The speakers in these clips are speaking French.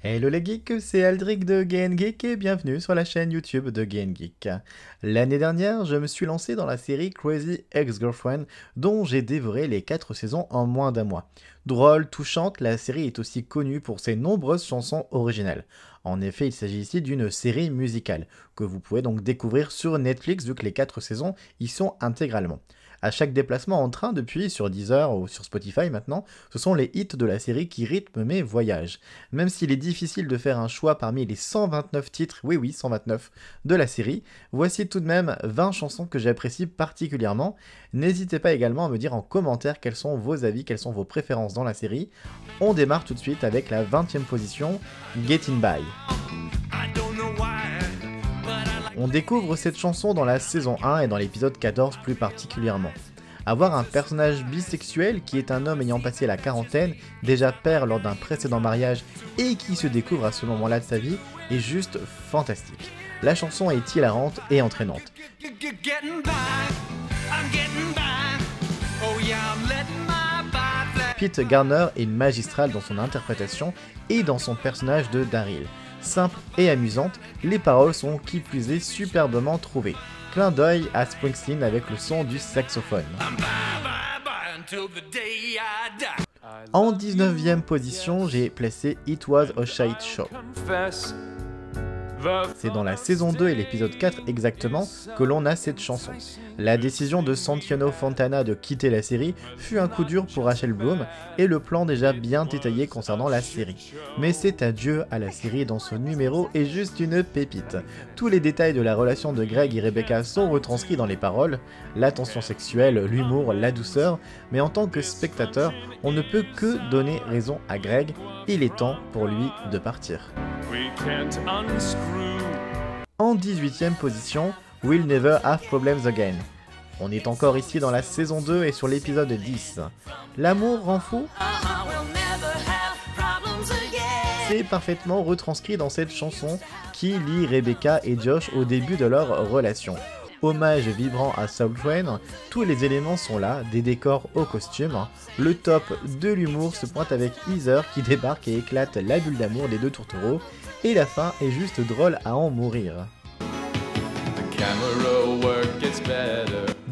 Hello les geeks, c'est Aldric de Game Geek et bienvenue sur la chaîne YouTube de Game Geek. L'année dernière, je me suis lancé dans la série Crazy Ex-Girlfriend dont j'ai dévoré les 4 saisons en moins d'un mois. Drôle, touchante, la série est aussi connue pour ses nombreuses chansons originales. En effet, il s'agit ici d'une série musicale, que vous pouvez donc découvrir sur Netflix vu que les 4 saisons y sont intégralement. À chaque déplacement en train depuis, sur Deezer ou sur Spotify maintenant, ce sont les hits de la série qui rythment mes voyages. Même s'il est difficile de faire un choix parmi les 129 titres, oui 129, de la série, voici tout de même 20 chansons que j'apprécie particulièrement. N'hésitez pas également à me dire en commentaire quels sont vos avis, quelles sont vos préférences dans la série. On démarre tout de suite avec la 20e position, Getting By. On découvre cette chanson dans la saison 1 et dans l'épisode 14 plus particulièrement. Avoir un personnage bisexuel qui est un homme ayant passé la quarantaine, déjà père lors d'un précédent mariage et qui se découvre à ce moment-là de sa vie est juste fantastique. La chanson est hilarante et entraînante. Pete Garner est magistral dans son interprétation et dans son personnage de Daryl. Simple et amusante, les paroles sont qui plus est superbement trouvées. Clin d'œil à Springsteen avec le son du saxophone. En 19e position, j'ai placé It Was a Shite Show. C'est dans la saison 2 et l'épisode 4 exactement que l'on a cette chanson. La décision de Santino Fontana de quitter la série fut un coup dur pour Rachel Bloom et le plan déjà bien détaillé concernant la série. Mais cet adieu à la série dans ce numéro est juste une pépite. Tous les détails de la relation de Greg et Rebecca sont retranscrits dans les paroles, la tension sexuelle, l'humour, la douceur, mais en tant que spectateur, on ne peut que donner raison à Greg, il est temps pour lui de partir. En 18e position, We'll Never Have Problems Again. On est encore ici dans la saison 2 et sur l'épisode 10. L'amour rend fou ? C'est parfaitement retranscrit dans cette chanson qui lie Rebecca et Josh au début de leur relation. Hommage vibrant à Soul Train, tous les éléments sont là, des décors aux costumes. Le top de l'humour se pointe avec Heather qui débarque et éclate la bulle d'amour des deux tourtereaux, et la fin est juste drôle à en mourir.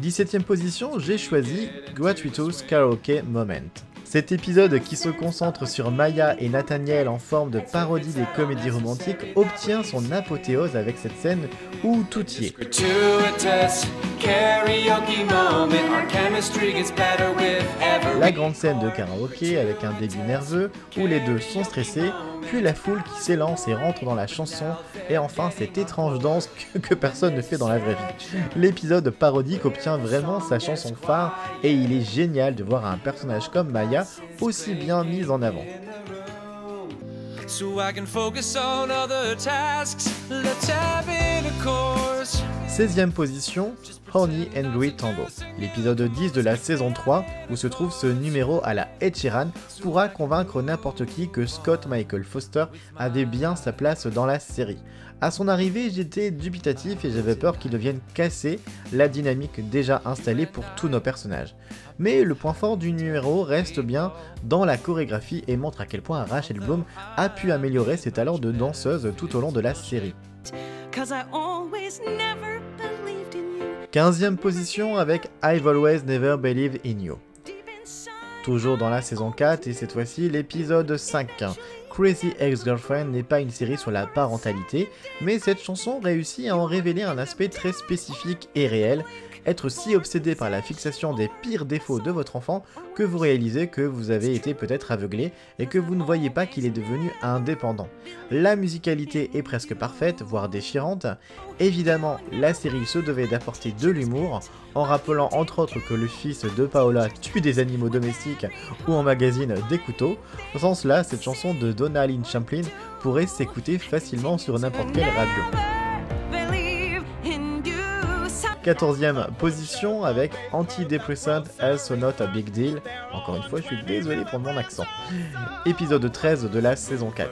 17e position, j'ai choisi Gratuitous Karaoke Moment. Cet épisode qui se concentre sur Maya et Nathaniel en forme de parodie des comédies romantiques obtient son apothéose avec cette scène où tout y est. La grande scène de karaoké avec un début nerveux où les deux sont stressés, puis la foule qui s'élance et rentre dans la chanson, et enfin cette étrange danse que personne ne fait dans la vraie vie. L'épisode parodique obtient vraiment sa chanson phare et il est génial de voir un personnage comme Maya aussi bien mise en avant. 16e position, Horny Angry Tango. L'épisode 10 de la saison 3, où se trouve ce numéro à la Ed Sheeran, pourra convaincre n'importe qui que Scott Michael Foster avait bien sa place dans la série. À son arrivée, j'étais dubitatif et j'avais peur qu'il devienne casser la dynamique déjà installée pour tous nos personnages. Mais le point fort du numéro reste bien dans la chorégraphie et montre à quel point Rachel Bloom a pu améliorer ses talents de danseuse tout au long de la série. 15e position avec I've Always Never Believed in You. Toujours dans la saison 4 et cette fois-ci l'épisode 5. Crazy Ex-Girlfriend n'est pas une série sur la parentalité, mais cette chanson réussit à en révéler un aspect très spécifique et réel, être si obsédé par la fixation des pires défauts de votre enfant que vous réalisez que vous avez été peut-être aveuglé et que vous ne voyez pas qu'il est devenu indépendant. La musicalité est presque parfaite, voire déchirante. Évidemment, la série se devait d'apporter de l'humour, en rappelant entre autres que le fils de Paola tue des animaux domestiques ou emmagasine des couteaux. Sans cela, cette chanson de Donna Lynn Champlin pourrait s'écouter facilement sur n'importe quelle radio. 14e position avec Antidepressant Also Not a Big Deal. Encore une fois, je suis désolé pour mon accent. Épisode 13 de la saison 4.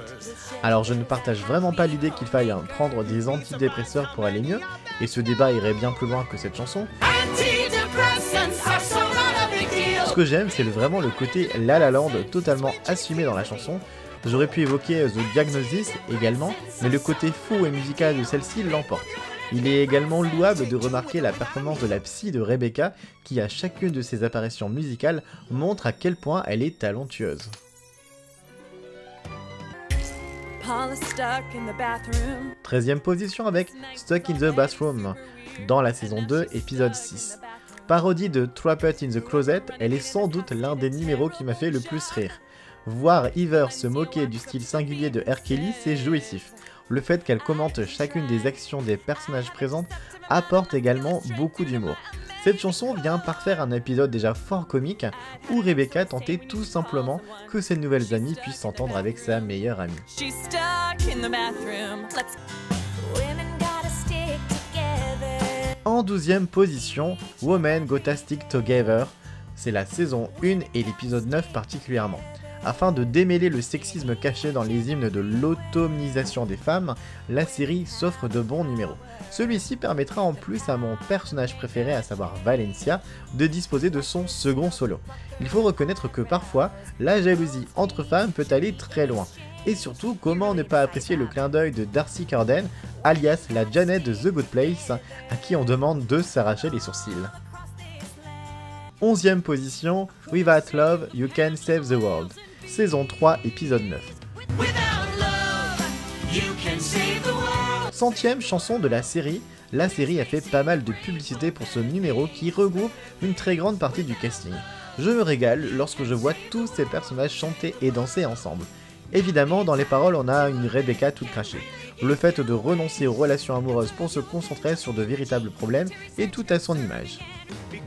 Alors je ne partage vraiment pas l'idée qu'il faille prendre des antidépresseurs pour aller mieux, et ce débat irait bien plus loin que cette chanson. Ce que j'aime, c'est vraiment le côté La La Land totalement assumé dans la chanson. J'aurais pu évoquer The Diagnosis également, mais le côté fou et musical de celle-ci l'emporte. Il est également louable de remarquer la performance de la psy de Rebecca, qui à chacune de ses apparitions musicales montre à quel point elle est talentueuse. 13e position avec Stuck in the Bathroom, dans la saison 2, épisode 6. Parodie de Trapped in the Closet, elle est sans doute l'un des numéros qui m'a fait le plus rire. Voir Heather se moquer du style singulier de R. Kelly, c'est jouissif. Le fait qu'elle commente chacune des actions des personnages présents apporte également beaucoup d'humour. Cette chanson vient parfaire un épisode déjà fort comique où Rebecca tentait tout simplement que ses nouvelles amies puissent s'entendre avec sa meilleure amie. En 12e position, Women Gotta Stick Together, c'est la saison 1 et l'épisode 9 particulièrement. Afin de démêler le sexisme caché dans les hymnes de l'autonomisation des femmes, la série s'offre de bons numéros. Celui-ci permettra en plus à mon personnage préféré, à savoir Valencia, de disposer de son second solo. Il faut reconnaître que parfois, la jalousie entre femmes peut aller très loin. Et surtout, comment ne pas apprécier le clin d'œil de Darcy Carden, alias la Janet de The Good Place, à qui on demande de s'arracher les sourcils. 11e position, Without Love, You Can Save the World. Saison 3, épisode 9. 100e chanson de la série a fait pas mal de publicité pour ce numéro qui regroupe une très grande partie du casting. Je me régale lorsque je vois tous ces personnages chanter et danser ensemble. Évidemment, dans les paroles, on a une Rebecca toute crachée. Le fait de renoncer aux relations amoureuses pour se concentrer sur de véritables problèmes est tout à son image.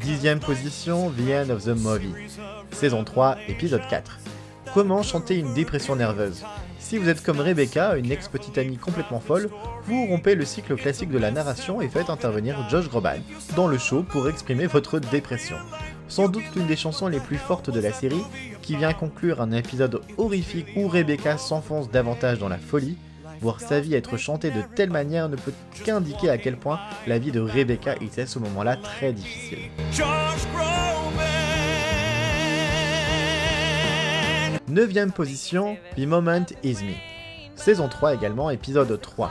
10e position, The End of the Movie. Saison 3, épisode 4. Comment chanter une dépression nerveuse? Si vous êtes comme Rebecca, une ex-petite amie complètement folle, vous rompez le cycle classique de la narration et faites intervenir Josh Groban dans le show pour exprimer votre dépression. Sans doute l'une des chansons les plus fortes de la série, qui vient conclure un épisode horrifique où Rebecca s'enfonce davantage dans la folie. Voir sa vie être chantée de telle manière ne peut qu'indiquer à quel point la vie de Rebecca était à ce moment-là très difficile. 9e position, The Moment Is Me. Saison 3 également, épisode 3.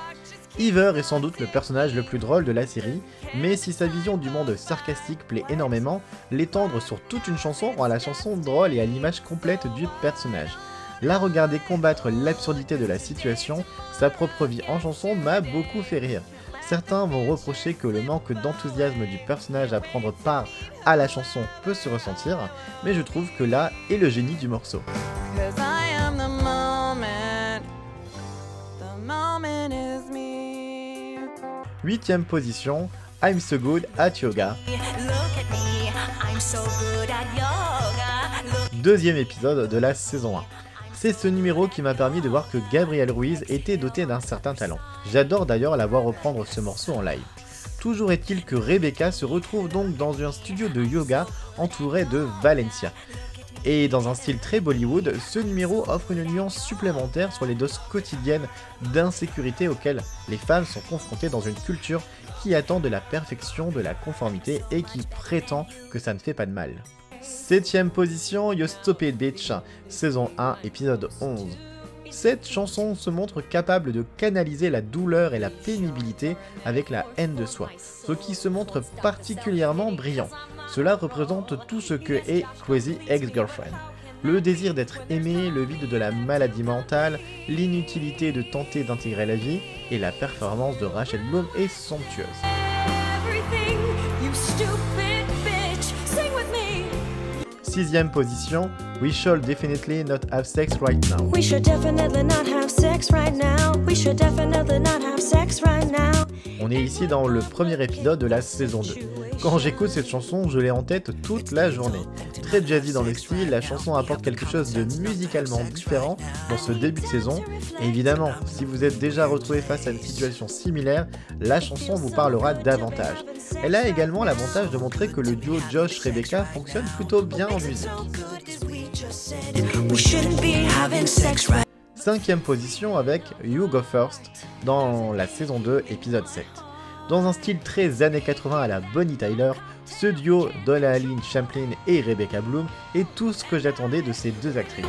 Heather est sans doute le personnage le plus drôle de la série, mais si sa vision du monde sarcastique plaît énormément, l'étendre sur toute une chanson rend la chanson drôle et à l'image complète du personnage. La regarder combattre l'absurdité de la situation, sa propre vie en chanson m'a beaucoup fait rire. Certains vont reprocher que le manque d'enthousiasme du personnage à prendre part à la chanson peut se ressentir, mais je trouve que là est le génie du morceau. 8e position, I'm So Good at Yoga. 2e épisode de la saison 1. C'est ce numéro qui m'a permis de voir que Gabrielle Ruiz était dotée d'un certain talent. J'adore d'ailleurs la voir reprendre ce morceau en live. Toujours est-il que Rebecca se retrouve donc dans un studio de yoga entouré de Valencia. Et dans un style très Bollywood, ce numéro offre une nuance supplémentaire sur les doses quotidiennes d'insécurité auxquelles les femmes sont confrontées dans une culture qui attend de la perfection, de la conformité et qui prétend que ça ne fait pas de mal. 7e position, You Stupid Bitch, saison 1, épisode 11. Cette chanson se montre capable de canaliser la douleur et la pénibilité avec la haine de soi, ce qui se montre particulièrement brillant. Cela représente tout ce que est Crazy Ex-Girlfriend. Le désir d'être aimé, le vide de la maladie mentale, l'inutilité de tenter d'intégrer la vie, et la performance de Rachel Bloom est somptueuse. 6e position, We Should Definitely Not Have Sex Right Now. We should definitely not have sex right now. We should definitely not have sex right now. On est ici dans le premier épisode de la saison 2. Quand j'écoute cette chanson, je l'ai en tête toute la journée. Très jazzy dans le style, la chanson apporte quelque chose de musicalement différent dans ce début de saison. Et évidemment, si vous êtes déjà retrouvé face à une situation similaire, la chanson vous parlera davantage. Elle a également l'avantage de montrer que le duo Josh-Rebecca fonctionne plutôt bien en musique. 5e position avec You Go First dans la saison 2, épisode 7. Dans un style très années 80 à la Bonnie Tyler, ce duo Donna Lynn Champlin et Rebecca Bloom est tout ce que j'attendais de ces deux actrices.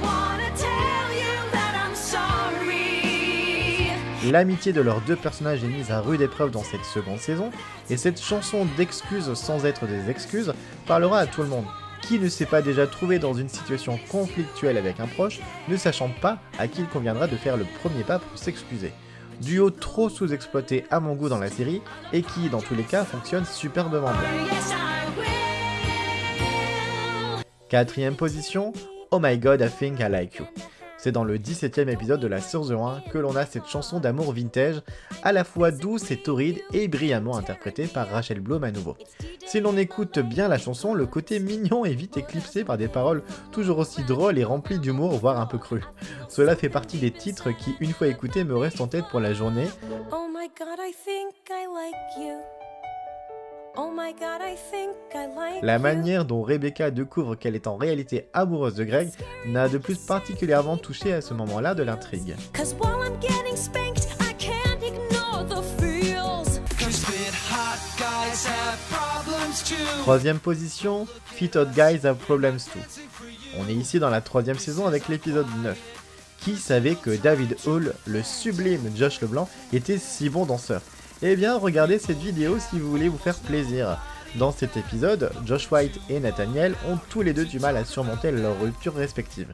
L'amitié de leurs deux personnages est mise à rude épreuve dans cette seconde saison, et cette chanson d'excuses sans être des excuses parlera à tout le monde. Qui ne s'est pas déjà trouvé dans une situation conflictuelle avec un proche, ne sachant pas à qui il conviendra de faire le premier pas pour s'excuser. Duo trop sous-exploité à mon goût dans la série, et qui, dans tous les cas, fonctionne superbement bien. 4ème position, Oh My God, I Think I Like You. C'est dans le 17ème épisode de la saison 1 que l'on a cette chanson d'amour vintage, à la fois douce et torride et brillamment interprétée par Rachel Bloom à nouveau. Si l'on écoute bien la chanson, le côté mignon est vite éclipsé par des paroles toujours aussi drôles et remplies d'humour, voire un peu crues. Cela fait partie des titres qui, une fois écoutés, me restent en tête pour la journée. Oh my God, I think I like you. Oh my God, I think I like La you. manière dont Rebecca découvre qu'elle est en réalité amoureuse de Greg n'a de plus particulièrement touché à ce moment-là de l'intrigue. 'Cause while I'm getting spanked, I can't ignore the feels. 'Cause fit hot guys have problems too. 3ème position, Fit Hot Guys Have Problems Too. On est ici dans la 3ème saison avec l'épisode 9. Qui savait que David Hall, le sublime Josh Leblanc, était si bon danseur? Eh bien, regardez cette vidéo si vous voulez vous faire plaisir. Dans cet épisode, Josh White et Nathaniel ont tous les deux du mal à surmonter leurs ruptures respectives.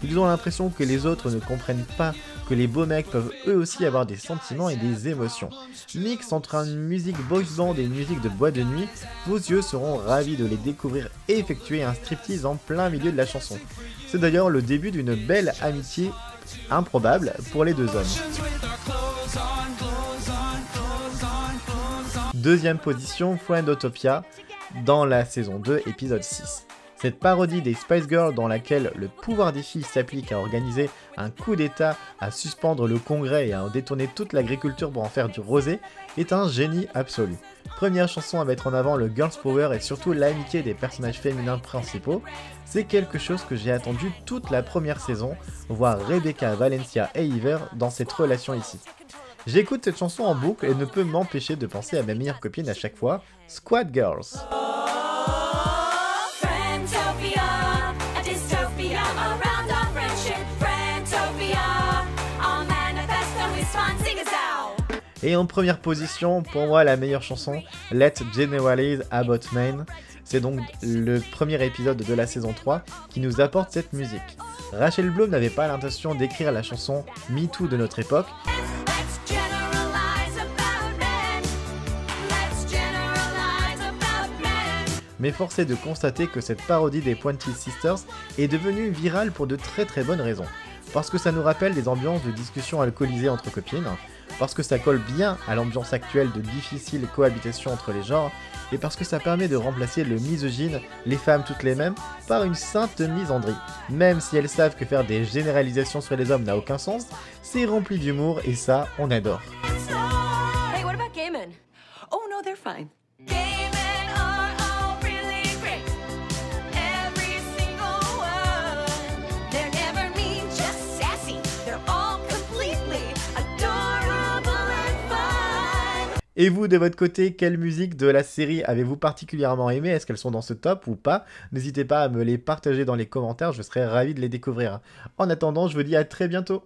Ils ont l'impression que les autres ne comprennent pas que les beaux mecs peuvent eux aussi avoir des sentiments et des émotions. Mix entre une musique boys band et une musique de boîte de nuit, vos yeux seront ravis de les découvrir et effectuer un striptease en plein milieu de la chanson. C'est d'ailleurs le début d'une belle amitié improbable pour les deux hommes. With our clothes on, clothes on, clothes on, clothes on. 2ème position, Friendotopia, dans la saison 2, épisode 6. Cette parodie des Spice Girls dans laquelle le pouvoir des filles s'applique à organiser un coup d'état, à suspendre le congrès et à détourner toute l'agriculture pour en faire du rosé, est un génie absolu. Première chanson à mettre en avant le Girls Power et surtout l'amitié des personnages féminins principaux, c'est quelque chose que j'ai attendu toute la première saison, voir Rebecca, Valencia et Iver dans cette relation ici. J'écoute cette chanson en boucle et ne peux m'empêcher de penser à ma meilleure copine à chaque fois, Squad Girls. Friendtopia, a dystopia around our friendship. Friendtopia, our manifesto is fun, sing us out. Et en première position, pour moi la meilleure chanson, Let's Generalize About Men. C'est donc le premier épisode de la saison 3 qui nous apporte cette musique. Rachel Bloom n'avait pas l'intention d'écrire la chanson Me Too de notre époque, Let's generalize about men. Let's generalize about men. mais force est de constater que cette parodie des Pointy Sisters est devenue virale pour de très bonnes raisons. Parce que ça nous rappelle des ambiances de discussion alcoolisées entre copines, parce que ça colle bien à l'ambiance actuelle de difficile cohabitation entre les genres, et parce que ça permet de remplacer le misogyne, les femmes toutes les mêmes, par une sainte misandrie. Même si elles savent que faire des généralisations sur les hommes n'a aucun sens, c'est rempli d'humour et ça, on adore. Hey, what about gay men? Oh, no, they're fine. Gay men are all really great. Every single one. They're never mean, just sassy. They're all completely adorable and fun. Et vous, de votre côté, quelle musique de la série avez-vous particulièrement aimé? Est-ce qu'elles sont dans ce top ou pas? N'hésitez pas à me les partager dans les commentaires, je serais ravi de les découvrir. En attendant, je vous dis à très bientôt.